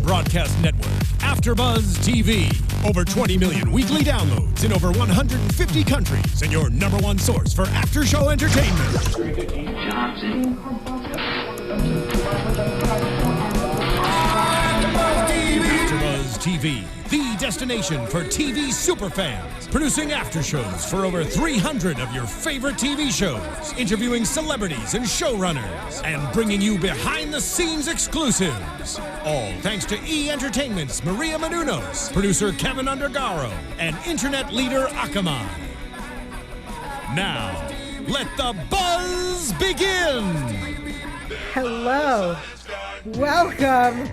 broadcast network, Afterbuzz TV. Over 20 million weekly downloads in over 150 countries, and your number one source for after-show entertainment. Afterbuzz TV, the destination for TV superfans. Producing aftershows for over 300 of your favorite TV shows. Interviewing celebrities and showrunners. And bringing you behind-the-scenes exclusives. All thanks to E! Entertainment's Maria Menounos, producer Kevin Undergaro, and internet leader Akamai. Now, let the buzz begin! Hello. Welcome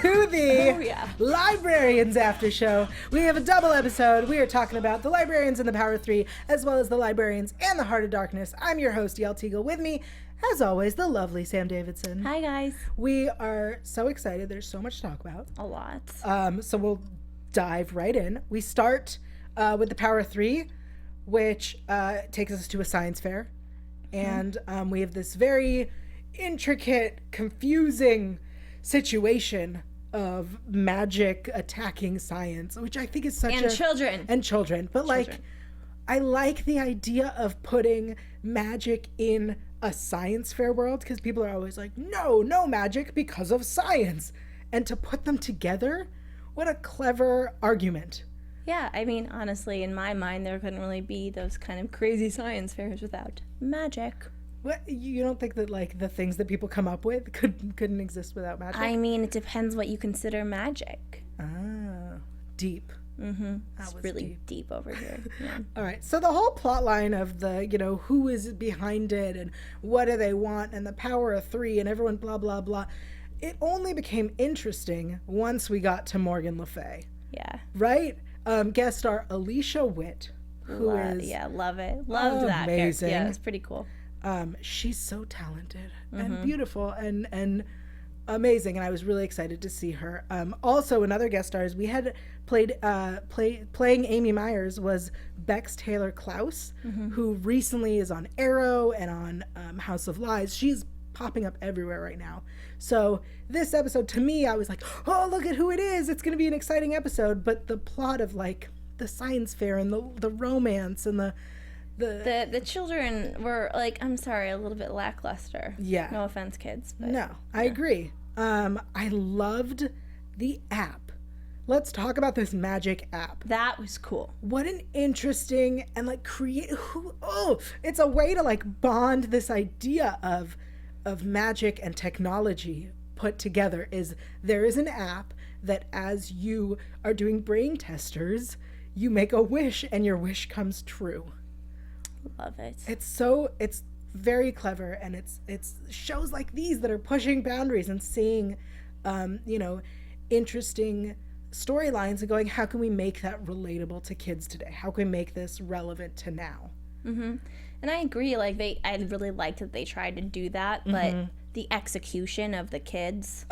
to the Librarians After Show. We have a double episode. We are talking about the Librarians and the Power of Three, as well as the Librarians and the Heart of Darkness. I'm your host, Yael Tygiel. With me, as always, the lovely Sam Davidson. Hi, guys. We are so excited. There's so much to talk about. A lot. So we'll dive right in. We start with the Power of Three, which takes us to a science fair. And we have this very intricate, confusing situation of magic attacking science, which I think is such children. But like, I like the idea of putting magic in a science fair world, because people are always like, no magic because of science. And to put them together, what a clever argument. Yeah, I mean, honestly, in my mind, there couldn't really be those kind of crazy science fairs without magic. What, you don't think that like the things that people come up with couldn't exist without magic? I mean, it depends what you consider magic. Ah, deep. Mm-hmm. It's really deep over here. Yeah. All right. So the whole plot line of the, who is behind it and what do they want and the Power of Three and everyone blah, blah, blah. It only became interesting once we got to Morgan Le Fay. Yeah. Right? Guest star Alicia Witt, who is... Yeah, love it. Loved that character. Yeah, it's pretty cool. She's so talented and beautiful and amazing, and I was really excited to see her. Also, another guest stars we had playing Amy Myers was Bex Taylor Klaus, who recently is on Arrow and on House of Lies. She's popping up everywhere right now. So this episode, to me, I was like, oh, look at who it is. It's going to be an exciting episode. But the plot of like the science fair and the romance and the children were like, I'm sorry, a little bit lackluster. Yeah. No offense, kids. But, no, I agree. I loved the app. Let's talk about this magic app. That was cool. What an interesting and like it's a way to like bond this idea of magic and technology put together. Is there is an app that as you are doing brain testers, you make a wish and your wish comes true. Love it. It's very clever, and it's shows like these that are pushing boundaries and seeing interesting storylines and going, how can we make that relatable to kids today? How can we make this relevant to now? And I agree, like I really liked that they tried to do that, but the execution of the kids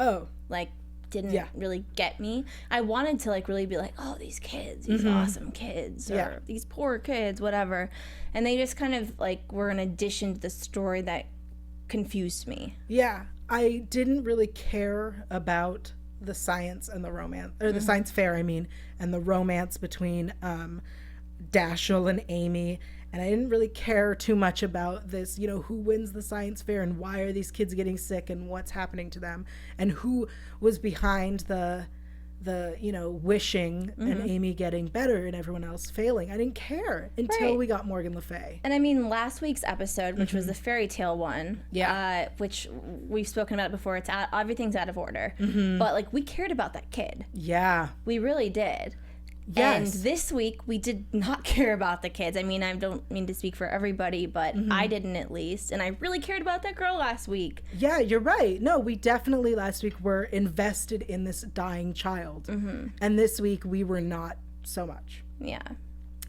didn't really get me. I wanted to like really be like, oh, these kids, these awesome kids, or these poor kids, whatever. And they just kind of like were an addition to the story that confused me. Yeah, I didn't really care about the science and the romance, or the science fair, I mean, and the romance between Dashiell and Amy. And I didn't really care too much about this, who wins the science fair and why are these kids getting sick and what's happening to them and who was behind the wishing and Amy getting better and everyone else failing. I didn't care until we got Morgan Le Fay. And I mean, last week's episode, which was the fairy tale one, which we've spoken about before, everything's out of order. But like, we cared about that kid. Yeah. We really did. Yes. And this week, we did not care about the kids. I mean, I don't mean to speak for everybody, but I didn't at least. And I really cared about that girl last week. Yeah, you're right. No, we definitely last week were invested in this dying child. And this week, we were not so much. Yeah.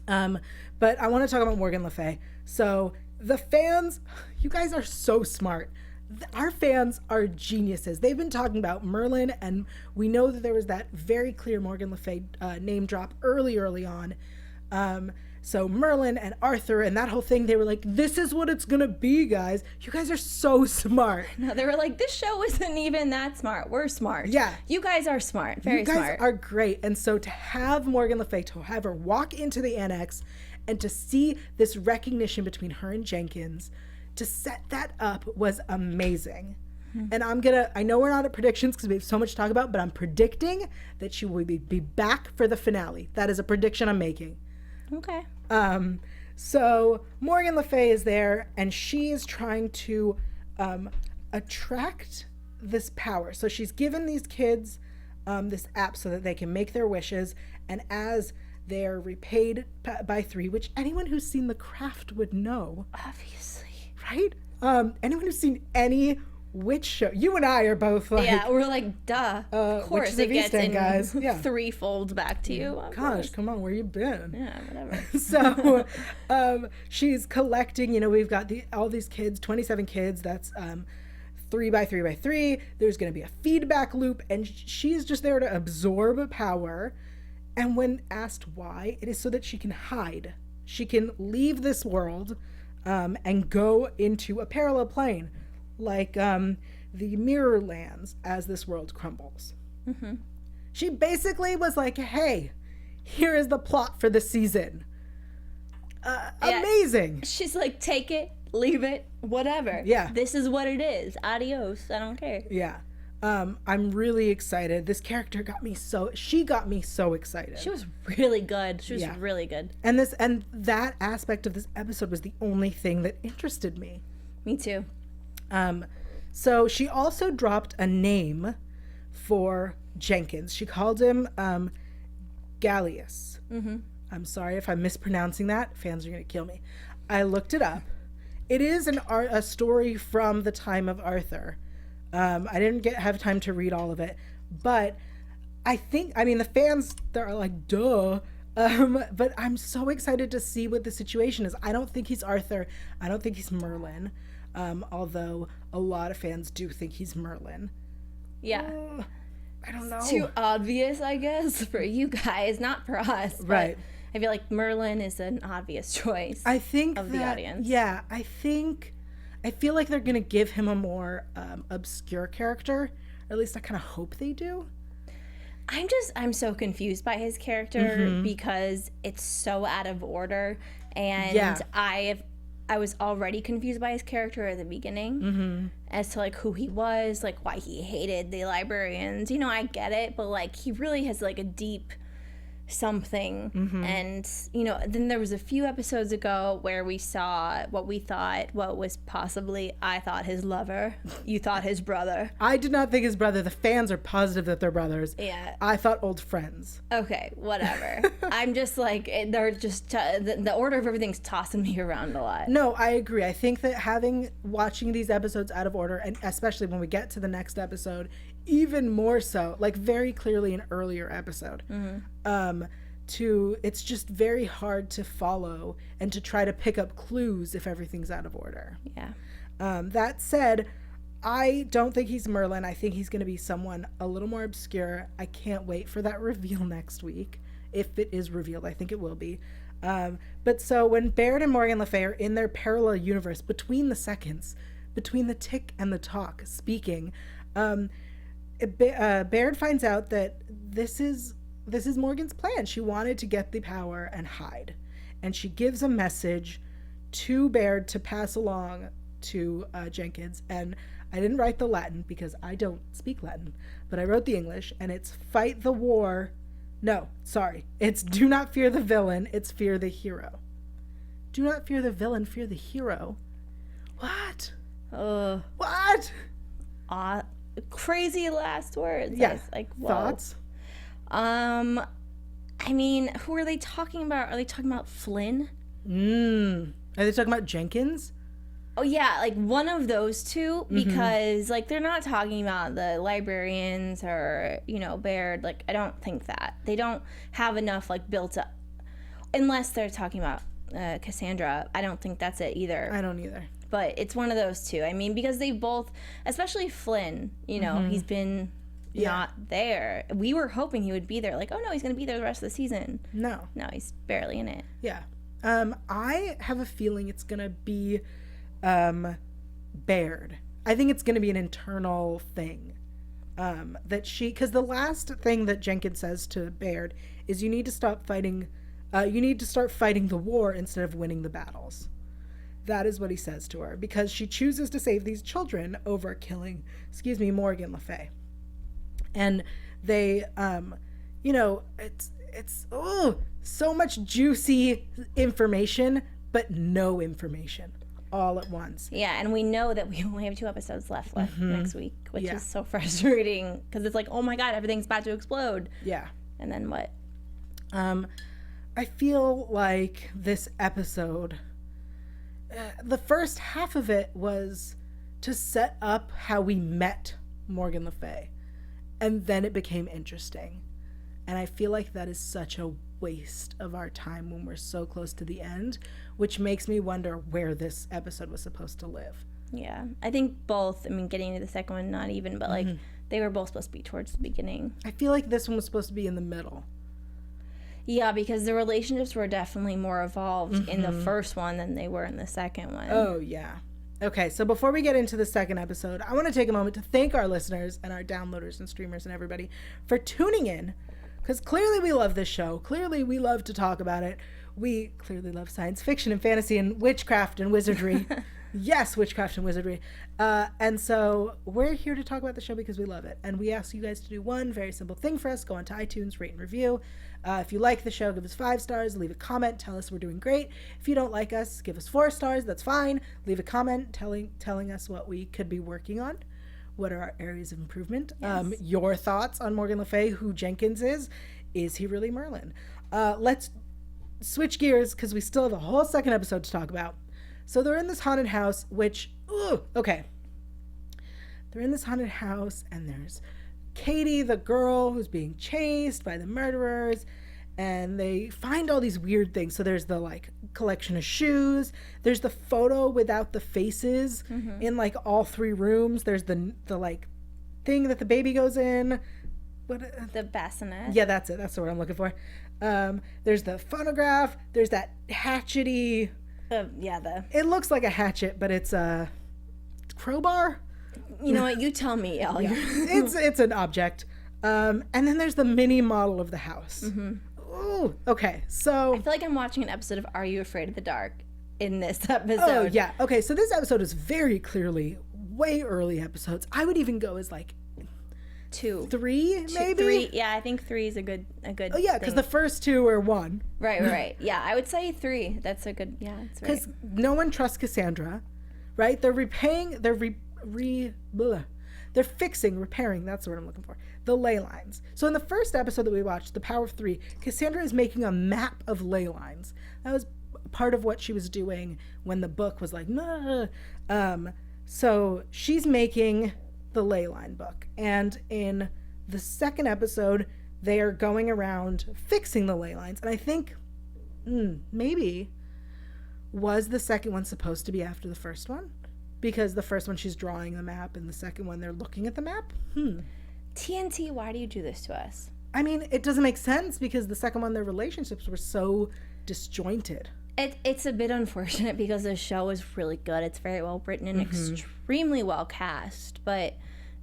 But I want to talk about Morgan Le Fay. So the fans, you guys are so smart. Our fans are geniuses. They've been talking about Merlin, and we know that there was that very clear Morgan Le Fay name drop early on. So Merlin and Arthur and that whole thing, they were like, this is what it's gonna be, guys. You guys are so smart. No, they were like, this show isn't even that smart. We're smart. Yeah. You guys are smart. Very smart. You guys are great. And so to have Morgan Le Fay, to have her walk into the annex and to see this recognition between her and Jenkins, to set that up was amazing. And I know we're not at predictions because we have so much to talk about, but I'm predicting that she will be back for the finale. That is a prediction I'm making. Okay. So Morgan Le Fay is there, and she is trying to attract this power. So she's given these kids this app so that they can make their wishes, and as they're repaid by 3, which anyone who's seen The Craft would know. Obviously. Right? Anyone who's seen any witch show, you and I are both like, yeah, we're like, duh, of course it gets in guys. Yeah. threefold back to you. Gosh, come on, where you been? Yeah, whatever. So she's collecting, we've got all these kids, 27 kids, that's 3 by 3 by 3. There's going to be a feedback loop, and she's just there to absorb power. And when asked why, it is so that she can hide. She can leave this world and go into a parallel plane, like the Mirror Lands, as this world crumbles. Mm-hmm. She basically was like, hey, here is the plot for the season. Amazing. She's like, take it, leave it, whatever. Yeah. This is what it is. Adios. I don't care. Yeah. I'm really excited. This character got me so excited. She was really good. She was really good. And that aspect of this episode was the only thing that interested me. Me too. So she also dropped a name for Jenkins. She called him Gallius. Mm-hmm. I'm sorry if I'm mispronouncing that. Fans are going to kill me. I looked it up. It is a story from the time of Arthur. I didn't have time to read all of it, but the fans, they're like, duh. But I'm so excited to see what the situation is. I don't think he's Arthur. I don't think he's Merlin. Although a lot of fans do think he's Merlin. Yeah. I don't know. It's too obvious, I guess, for you guys, not for us. Right. I feel like Merlin is an obvious choice. I think of the audience. Yeah, I feel like they're gonna give him a more obscure character, or at least I kind of hope they do. I'm so confused by his character because it's so out of order, and I was already confused by his character at the beginning as to like who he was, like why he hated the librarians. I get it, but like he really has like a deep something. And then there was a few episodes ago where we saw what was possibly, I thought, his lover. You thought his brother. I did not think his brother. The fans are positive that they're brothers. Yeah, I thought old friends. Okay, whatever. I'm just like, they're just the order of everything's tossing me around a lot. No, I agree. I think that watching these episodes out of order, and especially when we get to the next episode, even more so, like very clearly an earlier episode, it's just very hard to follow and to try to pick up clues if everything's out of order. Yeah. That said, I don't think he's Merlin. I think he's going to be someone a little more obscure. I can't wait for that reveal next week. If it is revealed, I think it will be. But so when Baird and Morgan Le Fay are in their parallel universe, between the seconds, between the tick and the talk, speaking, Baird finds out that this is Morgan's plan. She wanted to get the power and hide. And she gives a message to Baird to pass along to Jenkins. And I didn't write the Latin because I don't speak Latin, but I wrote the English, and it's fight the war. No, sorry. It's do not fear the villain, it's fear the hero. Do not fear the villain, fear the hero. What? What? Crazy last words. Yeah. Like, whoa. Thoughts? I mean, who are they talking about? Are they talking about Flynn? Are they talking about Jenkins? Oh, yeah, like one of those two, because, like, they're not talking about the librarians or, Baird. Like, I don't think that. They don't have enough, like, built up. Unless they're talking about Cassandra. I don't think that's it either. I don't either. But it's one of those two. I mean, because they both, especially Flynn, he's been not there. We were hoping he would be there. Like, oh, no, he's going to be there the rest of the season. No, he's barely in it. Yeah. I have a feeling it's going to be Baird. I think it's going to be an internal thing. Because the last thing that Jenkins says to Baird is you need to stop fighting, you need to start fighting the war instead of winning the battles. That is what he says to her, because she chooses to save these children over killing, Morgan Le Fay. And they, it's so much juicy information, but no information all at once. Yeah, and we know that we only have 2 episodes left next week, which is so frustrating, because it's like, oh my god, everything's about to explode. Yeah. And then what? I feel like this episode, the first half of it was to set up how we met Morgan Le Fay, and then it became interesting. And I feel like that is such a waste of our time when we're so close to the end, which makes me wonder where this episode was supposed to live. Yeah, I think both. I mean, getting into the second one, not even, but like they were both supposed to be towards the beginning. I feel like this one was supposed to be in the middle. Yeah, because the relationships were definitely more evolved in the first one than they were in the second one. Oh, yeah. Okay, so before we get into the second episode, I want to take a moment to thank our listeners and our downloaders and streamers and everybody for tuning in, because clearly we love this show. Clearly we love to talk about it. We clearly love science fiction and fantasy and witchcraft and wizardry. Yes, witchcraft and wizardry. And so we're here to talk about the show because we love it. And we ask you guys to do one very simple thing for us. Go onto iTunes, rate and review. If you like the show, give us 5 stars. Leave a comment. Tell us we're doing great. If you don't like us, give us 4 stars. That's fine. Leave a comment telling us what we could be working on. What are our areas of improvement? Yes. Your thoughts on Morgan Le Fay, who Jenkins is. Is he really Merlin? Let's switch gears because we still have a whole second episode to talk about. So they're in this haunted house, which, okay. They're in this haunted house, and there's Katie, the girl who's being chased by the murderers, and they find all these weird things. So there's the, like, collection of shoes. There's the photo without the faces in, like, all 3 rooms. There's the like, thing that the baby goes in. What? The bassinet. Yeah, that's it. That's the word I'm looking for. There's the phonograph. There's that hatchety... It looks like a hatchet, but it's a crowbar. You know what? You tell me, Yael. Yeah. It's an object. And then there's the mini model of the house. Ooh, okay. So I feel like I'm watching an episode of Are You Afraid of the Dark in this episode. Oh, yeah. Okay, so this episode is very clearly way early episodes. I would even go as like 2, 3, maybe 3. Yeah, I think 3 is a good. Oh yeah, because the first 2 are 1. Right. Yeah, I would say 3. That's a good. Yeah, that's right. Because no one trusts Cassandra, right? They're repairing. They're repairing. That's the word I'm looking for. The ley lines. So in the first episode that we watched, The Power of 3, Cassandra is making a map of ley lines. That was part of what she was doing when the book was like, nah. So she's making the ley line book, and in the second episode they are going around fixing the ley lines, and I think maybe was the second one supposed to be after the first one, because the first one she's drawing the map and the second one they're looking at the map. TNT, why do you do this to us? I mean, it doesn't make sense because the second one their relationships were so disjointed. It's a bit unfortunate because the show is really good. It's very well written and extremely well cast, but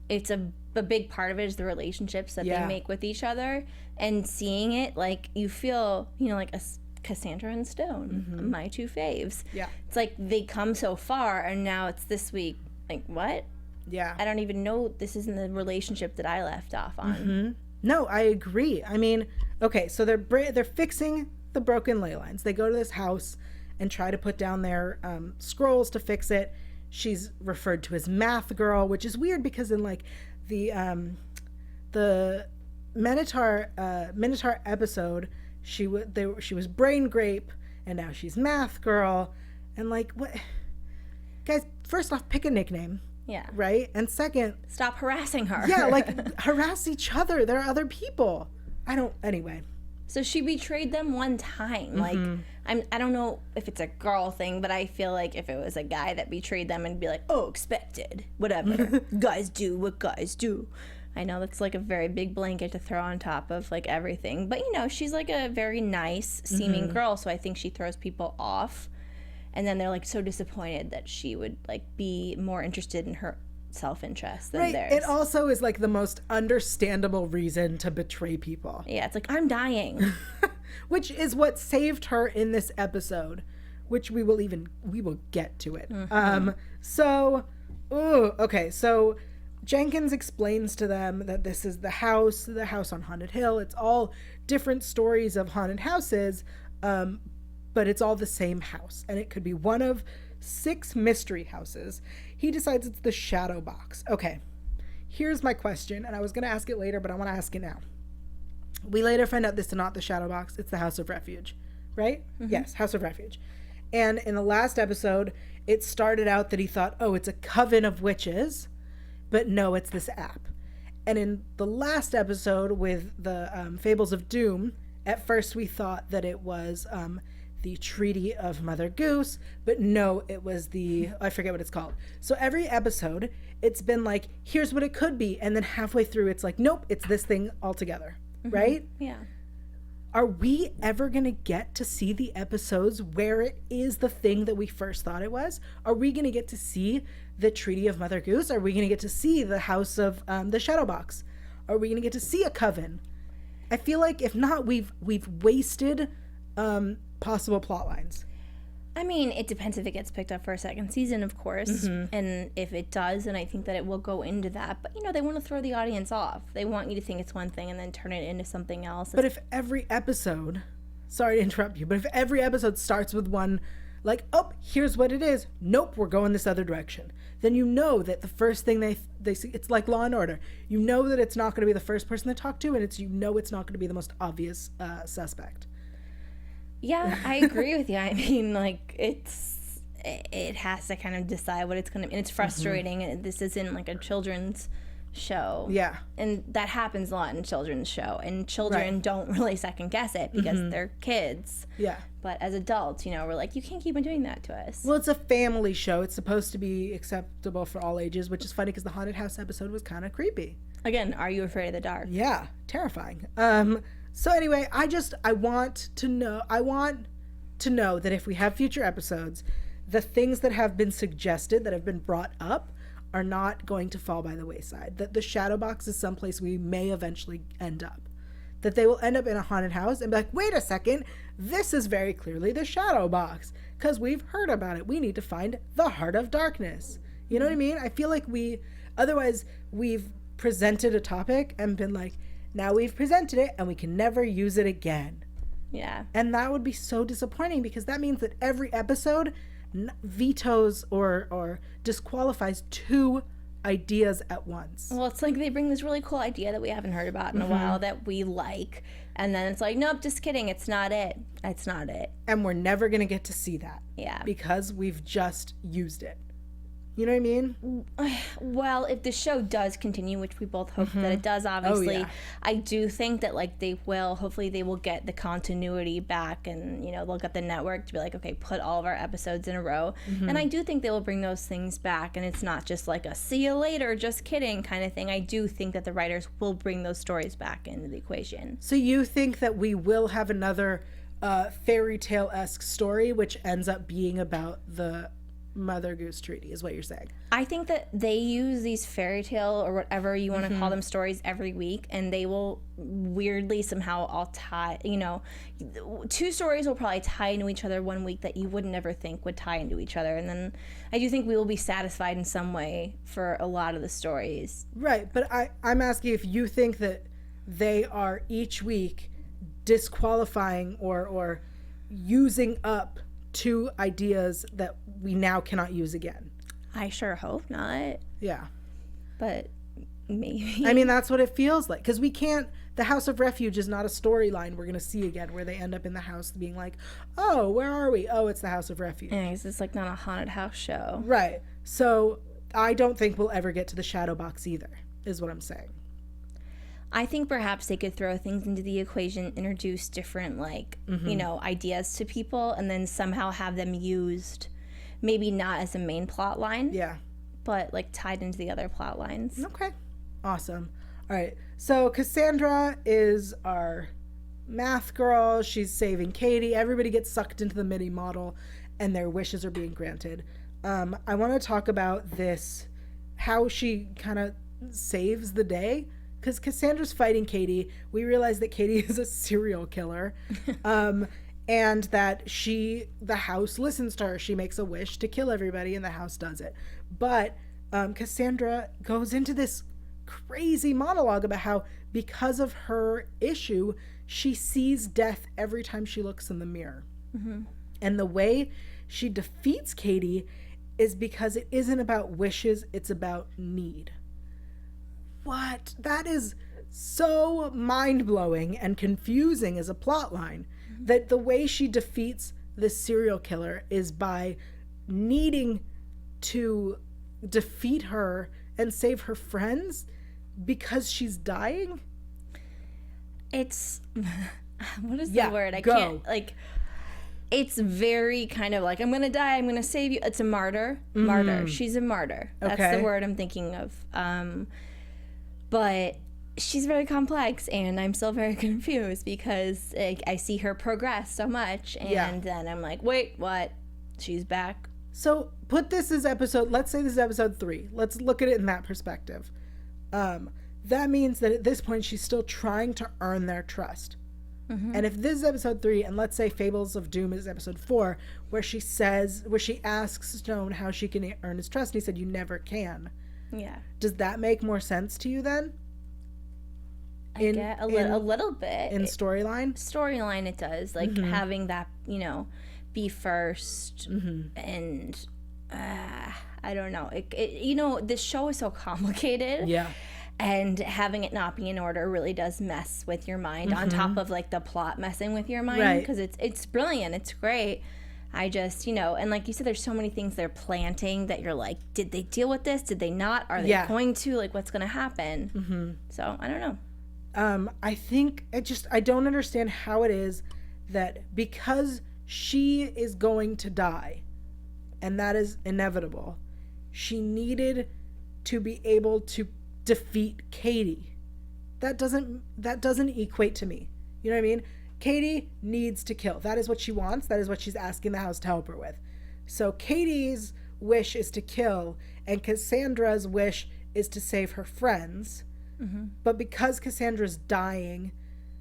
it's a big part of it is the relationships that they make with each other, and seeing it, like, you feel, like a Cassandra and Stone, my 2 faves. Yeah. It's like they come so far, and now it's this week. Like, what? Yeah. I don't even know. This isn't the relationship that I left off on. No, I agree. I mean, okay, so they're fixing the broken ley lines. They go to this house and try to put down their scrolls to fix it. She's referred to as Math Girl, which is weird because in like the Minotaur episode, she was Brain Grape, and now she's Math Girl, and like, what? Guys, first off, pick a nickname. Yeah. Right? And second, stop harassing her. Yeah, like harass each other. There are other people. Anyway. So she betrayed them one time. Like, I don't know if it's a girl thing, but I feel like if it was a guy that betrayed them and be like, oh, expected, whatever. Guys do what guys do. I know that's like a very big blanket to throw on top of like everything, but you know, she's like a very nice seeming girl, so I think she throws people off. And then they're like so disappointed that she would like be more interested in her self-interest than theirs. It also is like the most understandable reason to betray people. Yeah, it's like, I'm dying. Which is what saved her in this episode, which we will get to it. So Jenkins explains to them that this is the house on Haunted Hill. It's all different stories of haunted houses, but it's all the same house, and it could be one of 6 mystery houses. He decides it's the Shadow Box. Okay, here's my question, and I was going to ask it later, but I want to ask it now. We later find out this is not the Shadow Box, it's the House of Refuge, right? Yes, House of Refuge. And in the last episode, it started out that he thought, oh, it's a coven of witches, but no, it's this app. And in the last episode with the Fables of Doom, at first we thought that it was the Treaty of Mother Goose, but no, it was I forget what it's called. So every episode, it's been like, here's what it could be, and then halfway through, it's like, nope, it's this thing altogether, right? Yeah. Are we ever going to get to see the episodes where it is the thing that we first thought it was? Are we going to get to see the Treaty of Mother Goose? Are we going to get to see the House of the Shadow Box? Are we going to get to see a coven? I feel like if not, we've wasted possible plot lines. I mean, it depends if it gets picked up for a second season, of course. And if it does, and I think that it will go into that. But, you know, they want to throw the audience off. They want you to think it's one thing and then turn it into something else. But if every episode, sorry to interrupt you, but if every episode starts with one, like, oh, here's what it is. Nope, we're going this other direction. Then you know that the first thing they see, it's like Law and Order. You know that it's not going to be the first person they talk to, and it's not going to be the most obvious suspect. Yeah, I agree with you. I mean, like, it has to kind of decide what it's going to be. And it's frustrating. This isn't like a children's show. Yeah. And that happens a lot in children's show. And children don't really second guess it because they're kids. Yeah. But as adults, you know, we're like, you can't keep on doing that to us. Well, it's a family show. It's supposed to be acceptable for all ages, which is funny because the haunted house episode was kind of creepy. Again, are you afraid of the dark? Yeah, terrifying. So anyway, I want to know that if we have future episodes, the things that have been suggested, that have been brought up, are not going to fall by the wayside. That the Shadow Box is someplace we may eventually end up. That they will end up in a haunted house and be like, wait a second, this is very clearly the Shadow Box, because we've heard about it. We need to find the Heart of Darkness. You know what I mean? I feel like otherwise we've presented a topic and been like, now we've presented it and we can never use it again. Yeah. And that would be so disappointing because that means that every episode vetoes or disqualifies 2 ideas at once. Well, it's like they bring this really cool idea that we haven't heard about in a while that we like, and then it's like, nope, just kidding, it's not it. It's not it. And we're never going to get to see that. Yeah. Because we've just used it. You know what I mean? Well, if the show does continue, which we both hope that it does, obviously, I do think that, like, hopefully they will get the continuity back and, you know, they'll get the network to be like, okay, put all of our episodes in a row. And I do think they will bring those things back, and it's not just like a see you later, just kidding kind of thing. I do think that the writers will bring those stories back into the equation. So you think that we will have another fairy tale-esque story, which ends up being about the Mother Goose Treaty, is what you're saying? I think that they use these fairy tale or whatever you want to call them stories every week, and they will weirdly somehow all tie, you know, 2 stories will probably tie into each other one week that you would never think would tie into each other, and then I do think we will be satisfied in some way for a lot of the stories. Right, but I'm asking if you think that they are each week disqualifying or using up 2 ideas that we now cannot use again. I sure hope not. Yeah. But maybe. I mean, that's what it feels like. Because the House of Refuge is not a storyline we're going to see again where they end up in the house being like, oh, where are we? Oh, it's the House of Refuge. Yeah, it's like not a haunted house show. Right. So I don't think we'll ever get to the Shadow Box either, is what I'm saying. I think perhaps they could throw things into the equation, introduce different, like, you know, ideas to people, and then somehow have them used, maybe not as a main plot line. Yeah. But, like, tied into the other plot lines. Okay. Awesome. All right. So Cassandra is our math girl. She's saving Katie. Everybody gets sucked into the mini model and their wishes are being granted. I want to talk about this, how she kind of saves the day, because Cassandra's fighting Katie. We realize that Katie is a serial killer, and that the house listens to her. She makes a wish to kill everybody and the house does it. But Cassandra goes into this crazy monologue about how, because of her issue, she sees death every time she looks in the mirror. Mm-hmm. And the way she defeats Katie is because it isn't about wishes, it's about need. What? That is so mind-blowing and confusing as a plot line, that the way she defeats this serial killer is by needing to defeat her and save her friends because she's dying. It's what is the word? I can't, like, it's very kind of like, I'm gonna die, I'm gonna save you. It's a martyr. Martyr. She's a martyr. That's the word I'm thinking of. But she's very complex, and I'm still very confused because I see her progress so much, and then I'm like, wait, what? She's back. So put this as let's say this is episode 3. Let's look at it in that perspective. That means that at this point she's still trying to earn their trust. Mm-hmm. And if this is episode 3, and let's say Fables of Doom is episode 4, where she asks Stone how she can earn his trust, and he said, you never can. Yeah. Does that make more sense to you then? I get a little bit. In storyline? Storyline, it does. Like, having that, be first, and I don't know. This show is so complicated. Yeah. And having it not be in order really does mess with your mind, on top of, like, the plot messing with your mind. Because it's brilliant. It's great. I just, and like you said, there's so many things they're planting that you're like, did they deal with this? Did they not? Are they going to? Like, what's going to happen? Mm-hmm. So, I don't know. I think I don't understand how it is that because she is going to die, and that is inevitable, she needed to be able to defeat Katie. That doesn't equate to me. You know what I mean? Katie needs to kill. That is what she wants. That is what she's asking the house to help her with. So Katie's wish is to kill, and Cassandra's wish is to save her friends. Mm-hmm. But because Cassandra's dying,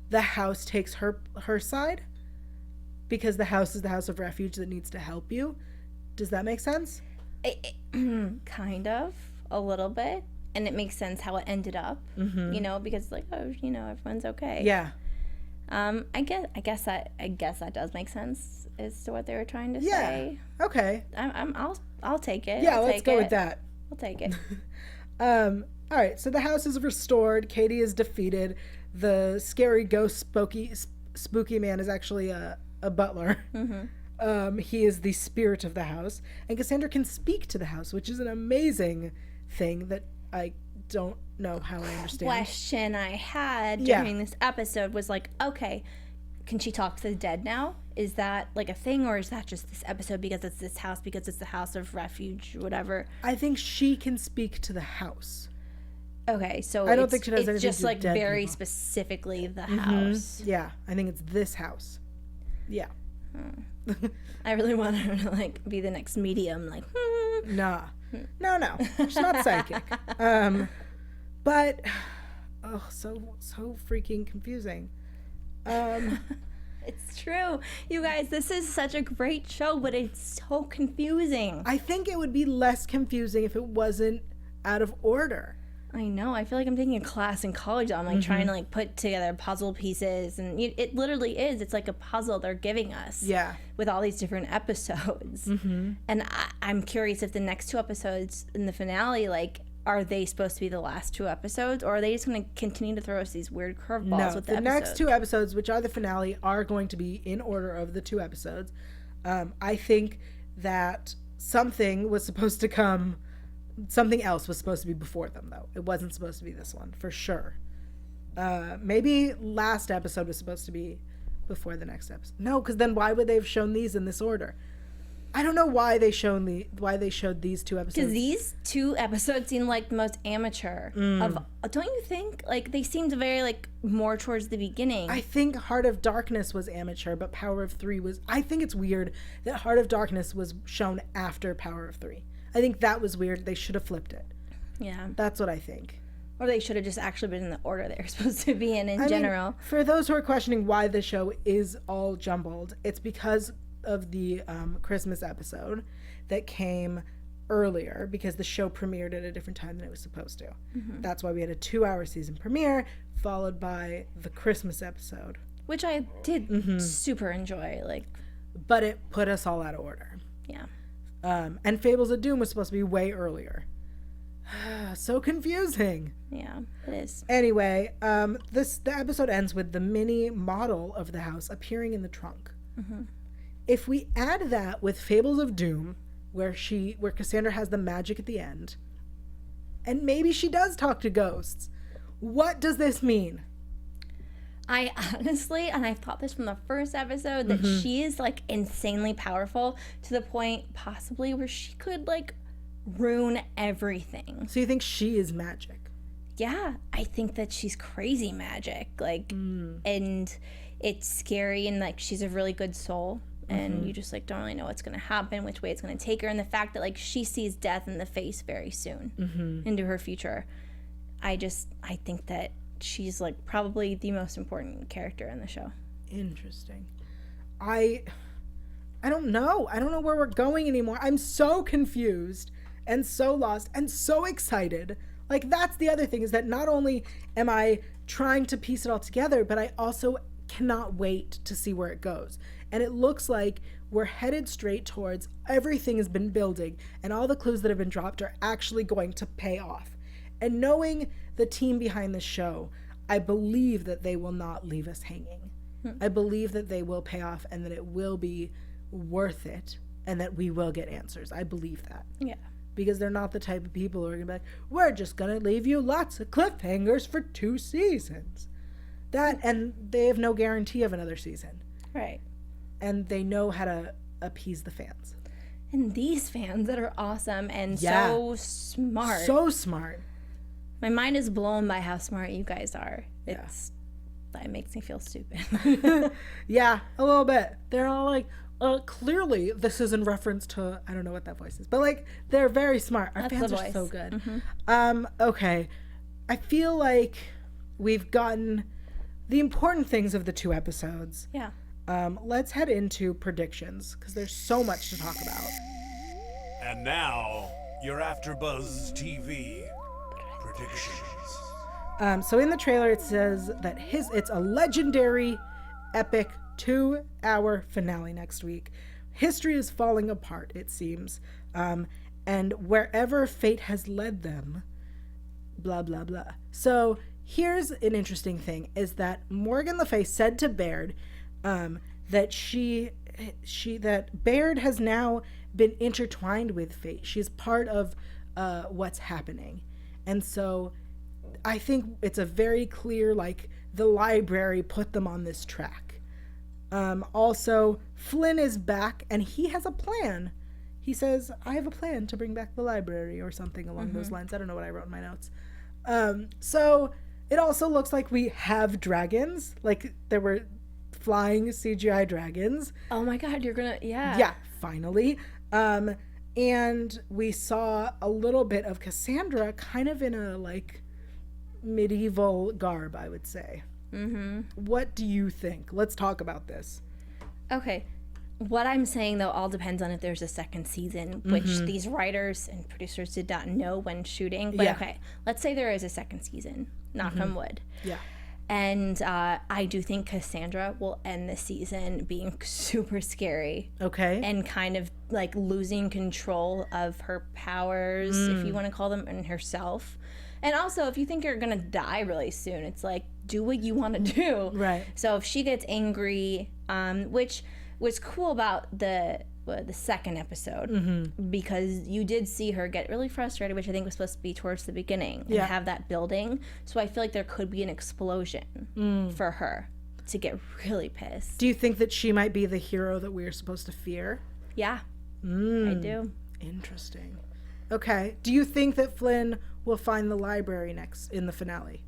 the house takes her side, because the house is the House of Refuge that needs to help you. Does that make sense? Kind of, a little bit. And it makes sense how it ended up, because like, everyone's okay. Yeah. I guess that does make sense as to what they were trying to say. Okay. I'll take it. Yeah, let's go with that. I'll take it. All right. So the house is restored. Katie is defeated. The scary ghost spooky man is actually a butler. Mm-hmm. He is the spirit of the house, and Cassandra can speak to the house, which is an amazing thing that I don't know how I understand. Question I had during this episode was like, okay, can she talk to the dead now? Is that like a thing, or is that just this episode because it's this house, because it's the House of Refuge, whatever? I think she can speak to the house. Okay, so I don't think she does anything it's just to like dead very people. Specifically the house. Yeah, I think it's this house. Yeah. I really want her to like be the next medium, like Nah. No. She's not psychic. But so freaking confusing. It's true. You guys, this is such a great show, but it's so confusing. I think it would be less confusing if it wasn't out of order. I know. I feel like I'm taking a class in college. I'm like trying to like put together puzzle pieces, and it literally is. It's like a puzzle they're giving us. Yeah. With all these different episodes. Mm-hmm. And I'm curious if the next 2 episodes in the finale, like, are they supposed to be the last 2 episodes, or are they just going to continue to throw us these weird curveballs with the next 2 episodes, which are the finale, are going to be in order of the 2 episodes. I think that something else was supposed to be before them, though. It wasn't supposed to be this one, for sure. Maybe last episode was supposed to be before the next episode. No, because then why would they have shown these in this order? I don't know why they showed these 2 episodes. Because these 2 episodes seem like the most amateur of. Don't you think? Like they seemed very like more towards the beginning. I think Heart of Darkness was amateur, but Power of 3 was. I think it's weird that Heart of Darkness was shown after Power of 3. I think that was weird. They should have flipped it. Yeah, that's what I think. Or they should have just actually been in the order they were supposed to be in general. Mean, for those who are questioning why the show is all jumbled, it's because of the Christmas episode that came earlier, because the show premiered at a different time than it was supposed to. That's why we had a 2-hour season premiere followed by the Christmas episode, which I did super enjoy. But it put us all out of order. Yeah. And Fables of Doom was supposed to be way earlier. So confusing. Yeah, it is. Anyway, the episode ends with the mini model of the house appearing in the trunk. If we add that with Fables of Doom, where Cassandra has the magic at the end, and maybe she does talk to ghosts, what does this mean? I honestly, and I've thought this from the first episode, that she is like insanely powerful to the point possibly where she could like ruin everything. So you think she is magic? Yeah, I think that she's crazy magic. Like, and it's scary, and like she's a really good soul. And you just like don't really know what's going to happen, which way it's going to take her, and the fact that like she sees death in the face very soon into her future. I think that she's like probably the most important character in the show. Interesting. I don't know. I don't know where we're going anymore. I'm so confused and so lost and so excited. Like that's the other thing, is that not only am I trying to piece it all together, but I also cannot wait to see where it goes. And it looks like we're headed straight towards everything has been building, and all the clues that have been dropped are actually going to pay off. And knowing the team behind the show, I believe that they will not leave us hanging. I believe that they will pay off and that it will be worth it and that we will get answers. I believe that. Yeah. Because they're not the type of people who are going to be like, we're just going to leave you lots of cliffhangers for 2 seasons. That, and they have no guarantee of another season. Right. And they know how to appease the fans. And these fans that are awesome and so smart. So smart. My mind is blown by how smart you guys are. That makes me feel stupid. Yeah, a little bit. They're all like, clearly this is in reference to, I don't know what that voice is, but like they're very smart. Our fans are so good. Okay. I feel like we've gotten the important things of the 2 episodes. Yeah. Let's head into predictions, because there's so much to talk about. And now, your Afterbuzz TV predictions. So in the trailer it says that it's a legendary, epic 2-hour finale next week. History is falling apart, it seems. And wherever fate has led them, blah, blah, blah. So here's an interesting thing, is that Morgan Le Fay said to Baird that that Baird has now been intertwined with fate. She's part of what's happening. And so I think it's a very clear, like, the library put them on this track. Also, Flynn is back, and he has a plan. He says, I have a plan to bring back the library, or something along those lines. I don't know what I wrote in my notes. So it also looks like we have dragons. Like, there were flying CGI dragons. Oh my god, you're gonna... Yeah, finally. And we saw a little bit of Cassandra kind of in a, like, medieval garb, I would say. What do you think? Let's talk about this. Okay. What I'm saying, though, all depends on if there's a second season, which these writers and producers did not know when shooting. But okay, let's say there is a second season. Knock on wood. Yeah. And I do think Cassandra will end the season being super scary. Okay. And kind of like losing control of her powers, if you want to call them, and herself. And also, if you think you're going to die really soon, it's like, do what you want to do. Right. So if she gets angry, which was cool about the second episode, because you did see her get really frustrated, which I think was supposed to be towards the beginning, and have that building. So I feel like there could be an explosion for her to get really pissed. Do you think that she might be the hero that we're supposed to fear? Yeah. I do. Interesting. Okay. Do you think that Flynn will find the library next in the finale?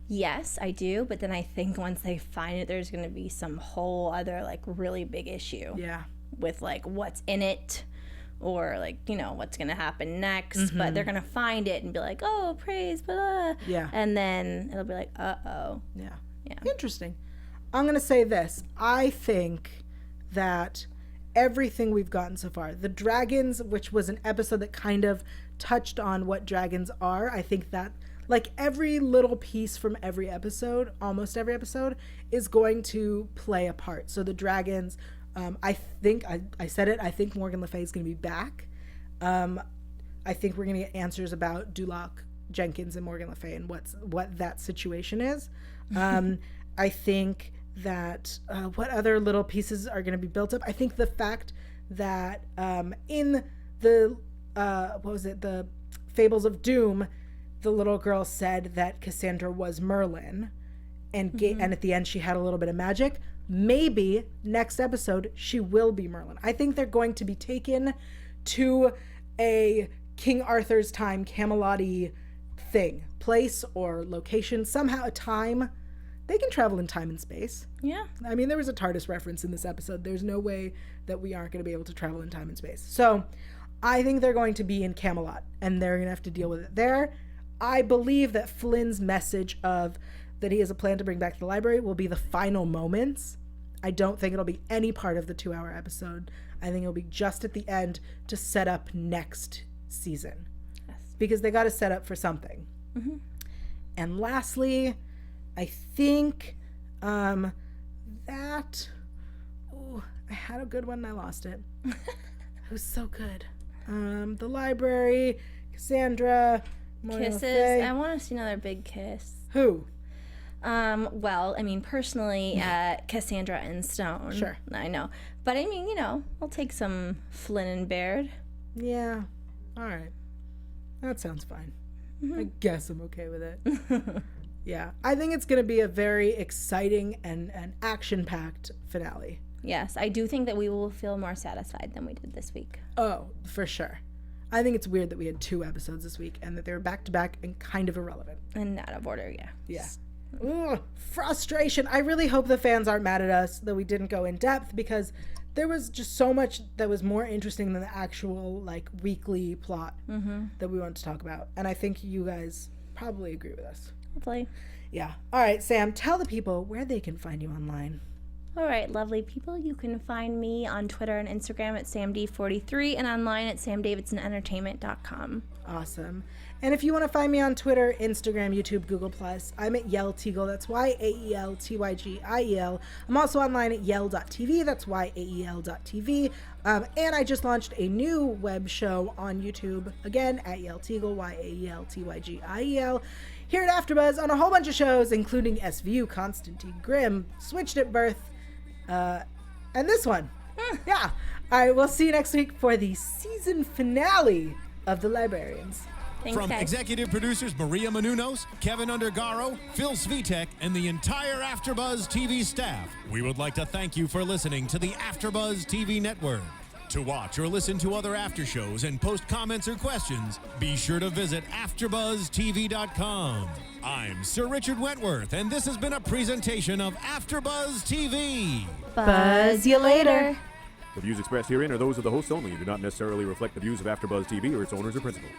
Yes, I do. But then I think once they find it, there's going to be some whole other like really big issue. Yeah. With like what's in it, or like, you know, what's going to happen next. But they're going to find it and be like, oh, praise, blah. Yeah. And then it'll be like, uh-oh. Yeah. Yeah. Interesting. I'm going to say this. I think that everything we've gotten so far, the dragons, which was an episode that kind of touched on what dragons are, I think that like every little piece from every episode, almost every episode, is going to play a part. So the dragons, I think, I said it, I think Morgan Le Fay is going to be back. I think we're going to get answers about Dulaque, Jenkins, and Morgan Le Fay and what that situation is. I think that what other little pieces are going to be built up. I think the fact that in the the Fables of Doom, the little girl said that Cassandra was Merlin, and and at the end she had a little bit of magic. Maybe next episode she will be Merlin. I think they're going to be taken to a King Arthur's time Camelot-y thing, place or location, somehow a time. They can travel in time and space. Yeah. I mean, there was a TARDIS reference in this episode. There's no way that we aren't going to be able to travel in time and space. So I think they're going to be in Camelot, and they're going to have to deal with it there. I believe that Flynn's message of that he has a plan to bring back the library will be the final moments. I don't think it'll be any part of the 2-hour episode. I think it'll be just at the end to set up next season. Yes. Because they got to set up for something. Mm-hmm. And lastly, I think that... Ooh, I had a good one and I lost it. It was so good. The library, Cassandra... Kisses. I want to see another big kiss. Who? Well, I mean, personally, Cassandra and Stone. Sure. I know. But I mean, you know, I'll take some Flynn and Baird. Yeah. All right. That sounds fine. Mm-hmm. I guess I'm okay with it. Yeah. I think it's going to be a very exciting and action-packed finale. Yes. I do think that we will feel more satisfied than we did this week. Oh, for sure. I think it's weird that we had 2 episodes this week and that they were back-to-back and kind of irrelevant. And out of order, yeah. Yeah. Ugh, frustration. I really hope the fans aren't mad at us that we didn't go in depth, because there was just so much that was more interesting than the actual like weekly plot that we wanted to talk about. And I think you guys probably agree with us. Hopefully. Yeah. All right, Sam, tell the people where they can find you online. All right, lovely people. You can find me on Twitter and Instagram at SamD43 and online at SamDavidsonEntertainment.com. Awesome. And if you want to find me on Twitter, Instagram, YouTube, Google+, I'm at Yael Tygiel. That's YAELTYGIEL. I'm also online at Yael.tv. That's YAEL.tv. And I just launched a new web show on YouTube, again, at Yael Tygiel, YAELTYGIEL. Here at AfterBuzz on a whole bunch of shows, including SVU, Constantine, Grimm, Switched at Birth, and this one. Yeah. All right, we'll see you next week for the season finale of The Librarians. Thanks, From guys. executive producers Maria Menounos, Kevin Undergaro, Phil Svitek, and the entire AfterBuzz TV staff, we would like to thank you for listening to the AfterBuzz TV network. To watch or listen to other after shows and post comments or questions, be sure to visit AfterBuzzTV.com. I'm Sir Richard Wentworth, and this has been a presentation of AfterBuzz TV. Buzz you later. The views expressed herein are those of the hosts only and do not necessarily reflect the views of AfterBuzz TV or its owners or principals.